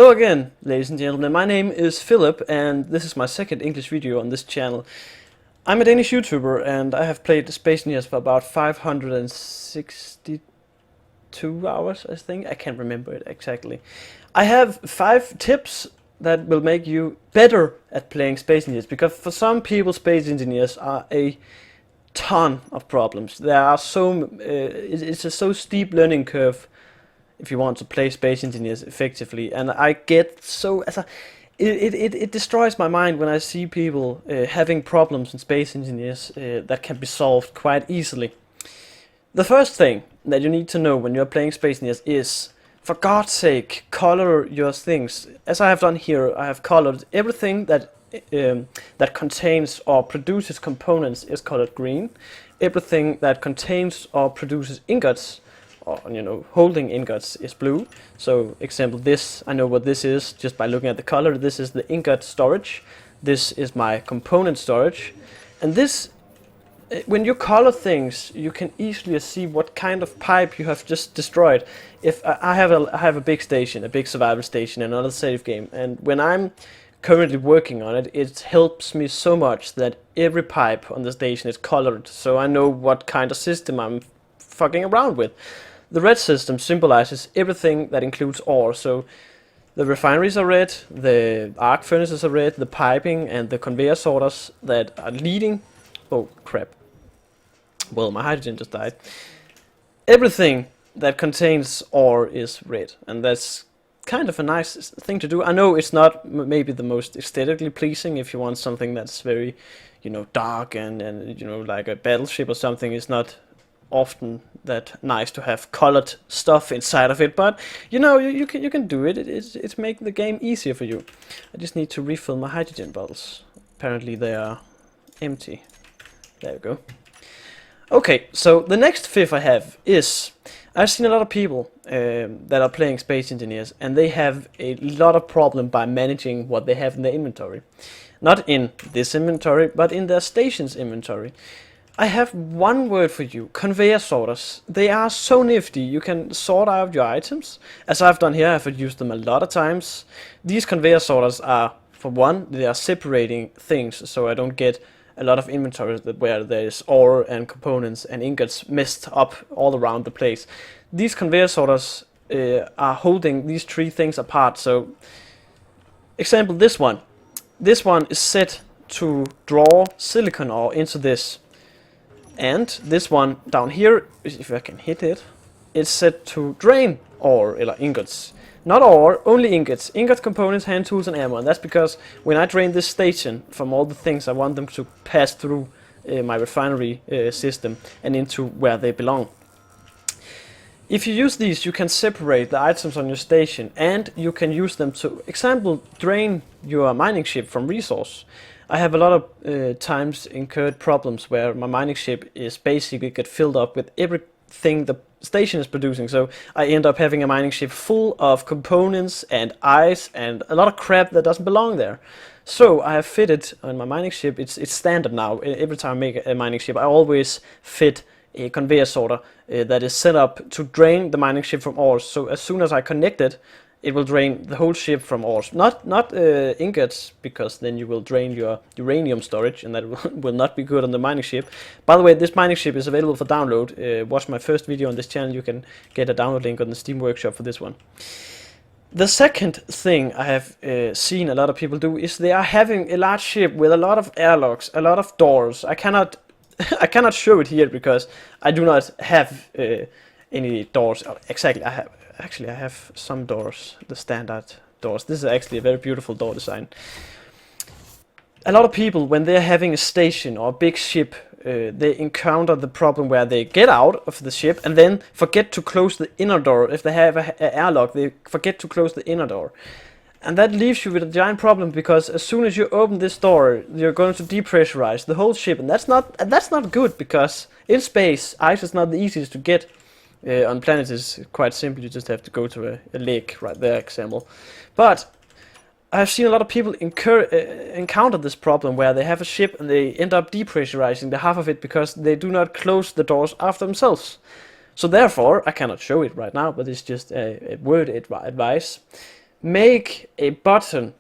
Hello again, ladies and gentlemen. My name is Philip, and this is my second English video on this channel. I'm a Danish YouTuber, and I have played Space Nears for about 562 hours, I think. I can't remember it exactly. I have 5 tips that will make you better at playing Space Engineers, because for some people, Space Engineers are a ton of problems. There are it's a so steep learning curve if you want to play Space Engineers effectively, and I get so it destroys my mind when I see people having problems in Space Engineers that can be solved quite easily. The first thing that you need to know when you're playing Space Engineers is, for God's sake, color your things. As I have done here, I have colored everything that contains or produces components is colored green. Everything that contains or produces ingots, or holding ingots, is blue. So example, this, I know what this is just by looking at the color. This is the ingot storage. This is my component storage. And this, when you color things, you can easily see what kind of pipe you have just destroyed. If I have a big station, a big survival station, another save game, and when I'm currently working on it, it helps me so much that every pipe on the station is colored, so I know what kind of system I'm fucking around with. The red system symbolizes everything that includes ore, so the refineries are red, the arc furnaces are red, the piping and the conveyor sorters that are leading... Oh crap. Well, my hydrogen just died. Everything that contains ore is red, and that's kind of a nice thing to do. I know it's not maybe the most aesthetically pleasing. If you want something that's very, dark and like a battleship or something, it's not often that nice to have colored stuff inside of it, but you can do it. It's making the game easier for you. I just need to refill my hydrogen bottles. Apparently they are empty. There we go. Okay, so the next fifth I have is, I've seen a lot of people that are playing Space Engineers, and they have a lot of problem by managing what they have in their inventory. Not in this inventory, but in their station's inventory. I have one word for you: conveyor sorters. They are so nifty. You can sort out your items. As I've done here, I've used them a lot of times. These conveyor sorters are, for one, they are separating things, so I don't get a lot of inventories where there's ore and components and ingots messed up all around the place. These conveyor sorters are holding these 3 things apart. So, example, this one. This one is set to draw silicon ore into this. And this one down here, if I can hit it, is set to drain ore, or ingots. Not ore, only ingots. Ingot, components, hand tools, and ammo. And that's because when I drain this station from all the things, I want them to pass through my refinery system and into where they belong. If you use these, you can separate the items on your station, and you can use them to, example, drain your mining ship from resource. I have a lot of times incurred problems where my mining ship is basically get filled up with everything the station is producing, so I end up having a mining ship full of components and ice and a lot of crap that doesn't belong there. So I have fitted on my mining ship, it's standard now, every time I make a mining ship I always fit a conveyor sorter that is set up to drain the mining ship from ores. So as soon as I connect it, it will drain the whole ship from ores. Not ingots, because then you will drain your uranium storage, and that will not be good on the mining ship. By the way, this mining ship is available for download. Watch my first video on this channel. You can get a download link on the Steam Workshop for this one. The second thing I have seen a lot of people do is they are having a large ship with a lot of airlocks, a lot of doors. I cannot show it here because I do not have any doors. Exactly, I have some doors, the standard doors. This is actually a very beautiful door design. A lot of people, when they're having a station or a big ship, they encounter the problem where they get out of the ship and then forget to close the inner door. If they have an airlock, they forget to close the inner door. And that leaves you with a giant problem, because as soon as you open this door, you're going to depressurize the whole ship, and that's not good, because in space, ice is not the easiest to get. On planets is quite simple. You just have to go to a lake right there, example. But I've seen a lot of people encounter this problem where they have a ship and they end up depressurizing the half of it because they do not close the doors after themselves. So therefore, I cannot show it right now, but it's just a word advice. make a button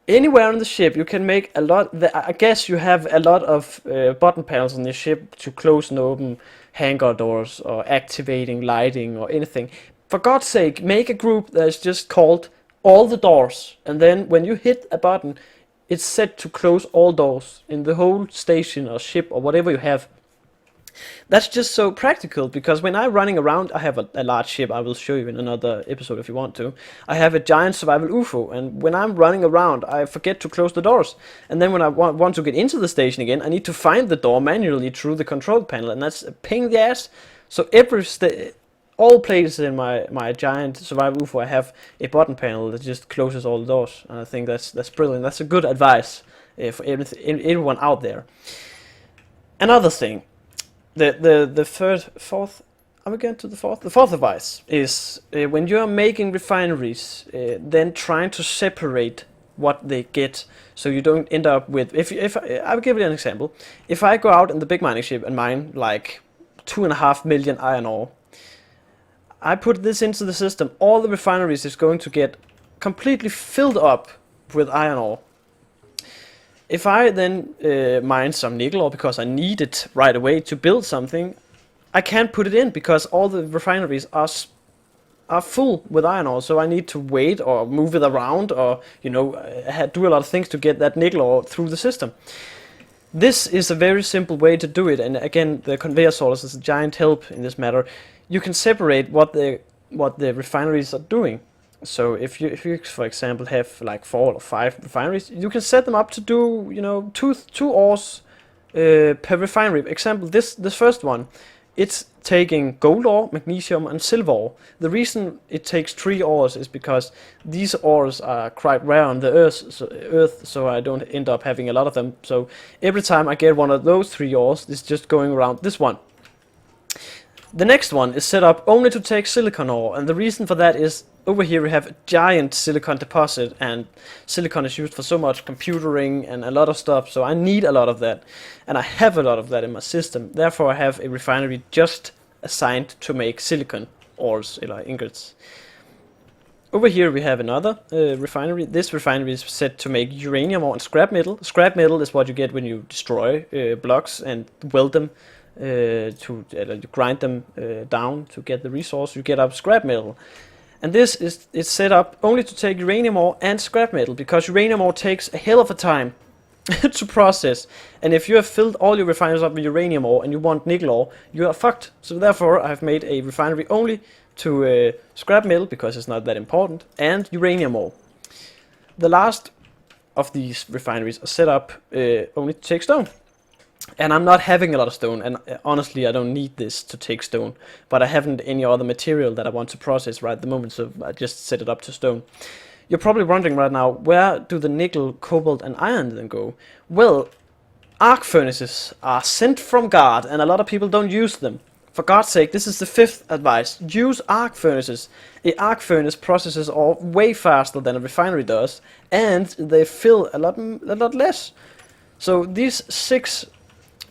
anywhere on the ship. You can make a lot. I guess you have a lot of button panels on your ship to close and open hangar doors or activating lighting or anything. For God's sake, make a group that is just called all the doors, and then when you hit a button, it's set to close all doors in the whole station or ship or whatever you have. That's just so practical, because when I'm running around, I have a large ship. I will show you in another episode if you want to. I have a giant survival UFO, and when I'm running around, I forget to close the doors. And then when I want to get into the station again, I need to find the door manually through the control panel, and that's a pain in the ass. So all places in my giant survival UFO, I have a button panel that just closes all the doors. And I think that's brilliant. That's a good advice for everyone out there. Another thing. The fourth. I'm again to the fourth. The fourth advice is when you are making refineries, then trying to separate what they get, so you don't end up with. If I'll give you an example. If I go out in the big mining ship and mine like 2.5 million iron ore, I put this into the system. All the refineries is going to get completely filled up with iron ore. If I then mine some nickel ore because I need it right away to build something, I can't put it in because all the refineries are full with iron ore. So I need to wait or move it around, or do a lot of things to get that nickel ore through the system. This is a very simple way to do it, and again, the conveyor sorters is a giant help in this matter. You can separate what the refineries are doing. So if you for example have like 4 or 5 refineries, you can set them up to do two ores per refinery. Example, this first one, it's taking gold ore, magnesium, and silver ore. The reason it takes 3 ores is because these ores are quite rare on the earth, so I don't end up having a lot of them. So every time I get one of those 3 ores, it's just going around this one. The next one is set up only to take silicon ore, and the reason for that is over here we have a giant silicon deposit, and silicon is used for so much computing and a lot of stuff, so I need a lot of that, and I have a lot of that in my system. Therefore I have a refinery just assigned to make silicon ores, like ingots. Over here we have another refinery. This refinery is set to make uranium ore and scrap metal. Scrap metal is what you get when you destroy blocks and weld them. You grind them down to get the resource, you get up scrap metal. And this is set up only to take uranium ore and scrap metal, because uranium ore takes a hell of a time to process. And if you have filled all your refineries up with uranium ore and you want nickel ore, you are fucked. So therefore I've made a refinery only to scrap metal, because it's not that important, and uranium ore. The last of these refineries are set up only to take stone. And I'm not having a lot of stone, and honestly I don't need this to take stone, but I haven't any other material that I want to process right at the moment, so I just set it up to stone. You're probably wondering right now, where do the nickel, cobalt and iron then go? Well, arc furnaces are sent from God, and a lot of people don't use them. For God's sake, this is the 5th advice. Use arc furnaces. A arc furnace processes ore way faster than a refinery does, and they fill a lot less. So these 6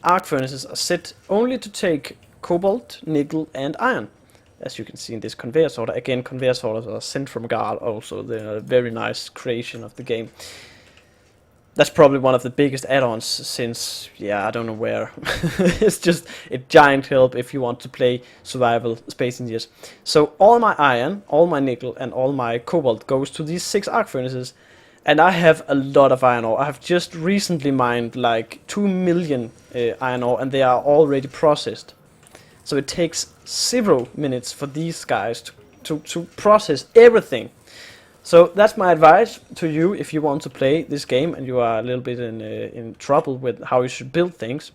arc furnaces are set only to take cobalt, nickel and iron. As you can see in this conveyor sorter. Again, conveyor sorters are sent from God also. They're a very nice creation of the game. That's probably one of the biggest add-ons since, I don't know where. It's just a giant help if you want to play survival Space Engineers. So all my iron, all my nickel and all my cobalt goes to these 6 arc furnaces. And I have a lot of iron ore. I have just recently mined like 2 million iron ore, and they are already processed. So it takes 0 minutes for these guys to process everything. So that's my advice to you if you want to play this game and you are a little bit in trouble with how you should build things.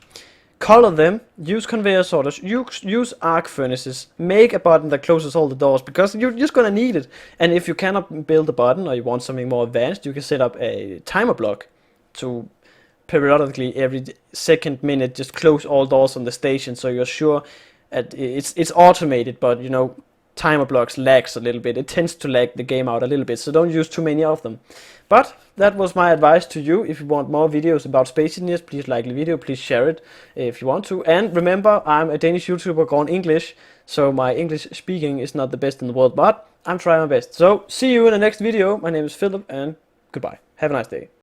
Color them, use conveyor sorters, use arc furnaces, make a button that closes all the doors, because you're just gonna need it. And if you cannot build a button, or you want something more advanced, you can set up a timer block to periodically every second minute just close all doors on the station, so you're sure it's automated, but timer blocks lags a little bit. It tends to lag the game out a little bit, so don't use too many of them. But that was my advice to you. If you want more videos about Space Engineers, please like the video, please share it if you want to. And remember, I'm a Danish YouTuber going English, so my English speaking is not the best in the world, but I'm trying my best. So see you in the next video. My name is Phillip, and goodbye. Have a nice day.